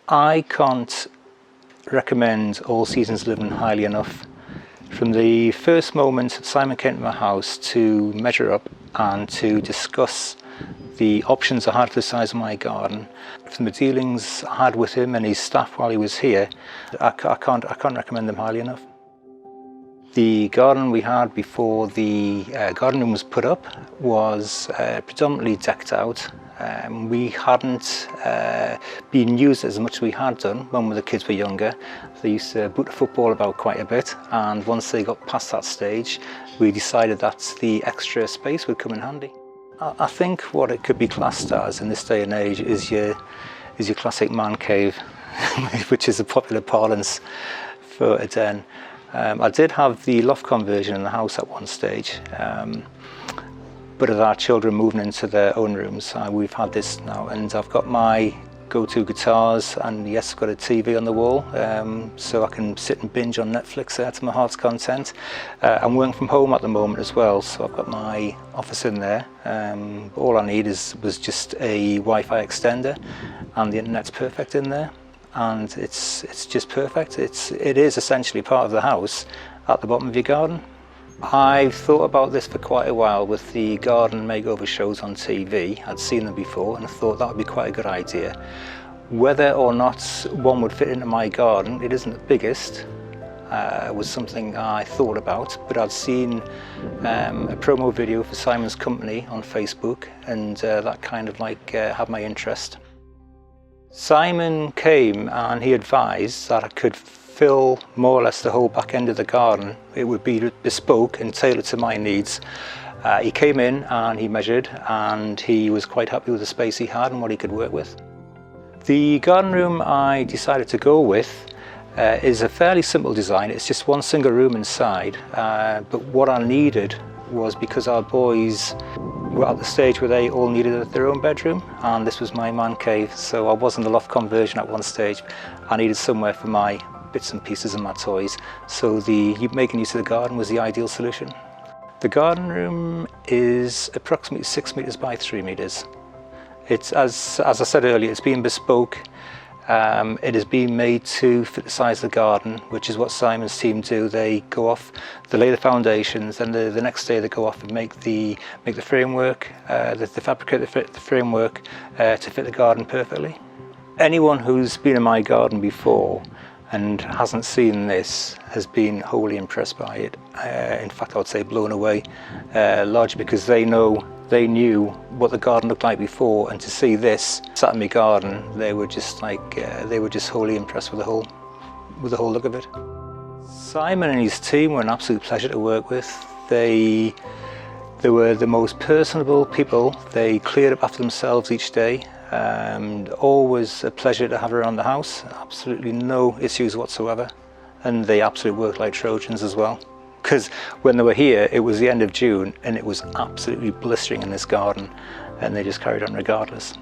I can't recommend All Seasons Living highly enough. From the first moment Simon came to my house to measure up and to discuss the options I had for the size of my garden, from the dealings I had with him and his staff while he was here, I can't recommend them highly enough. The garden we had before the garden room was put up was predominantly decked out. We hadn't been used as much as we had done when the kids were younger. They used to boot the football about quite a bit, and once they got past that stage, we decided that the extra space would come in handy. I think what it could be classed as in this day and age is your classic man cave, which is a popular parlance for a den. I did have the loft conversion in the house at one stage, but with our children moving into their own rooms, we've had this now, and I've got my go-to guitars, and yes, I've got a TV on the wall, so I can sit and binge on Netflix there to my heart's content. I'm working from home at the moment as well, so I've got my office in there. All I need was just a Wi-Fi extender, and the internet's perfect in there. And it's just perfect. It is essentially part of the house at the bottom of your garden. I've thought about this for quite a while with the garden makeover shows on TV. I'd seen them before and I thought that would be quite a good idea. Whether or not one would fit into my garden, it isn't the biggest, was something I thought about, but I'd seen a promo video for Simon's company on Facebook, and that kind of had my interest. Simon came and he advised that I could fill more or less the whole back end of the garden. It would be bespoke and tailored to my needs. He came in and he measured, and he was quite happy with the space he had and what he could work with. The garden room I decided to go with is a fairly simple design. It's just one single room inside, but what I needed was, because our boys were at the stage where they all needed their own bedroom, and this was my man cave, so I wasn't the loft conversion at one stage. I needed somewhere for my bits and pieces and my toys, so making use of the garden was the ideal solution. The garden room is approximately 6 meters by 3 meters. It's, as I said earlier, it's been bespoke. It has been made to fit the size of the garden, which is what Simon's team do. They go off, they lay the foundations, and the next day they go off and make the framework, they fabricate the framework to fit the garden perfectly. Anyone who's been in my garden before and hasn't seen this has been wholly impressed by it. In fact, I would say blown away, largely because they knew what the garden looked like before, and to see this sat in my garden, they were just wholly impressed with the whole look of it. Simon and his team were an absolute pleasure to work with. They were the most personable people. They cleared up after themselves each day. Always a pleasure to have around the house. Absolutely no issues whatsoever, and they absolutely worked like Trojans as well. Because when they were here, it was the end of June and it was absolutely blistering in this garden, and they just carried on regardless.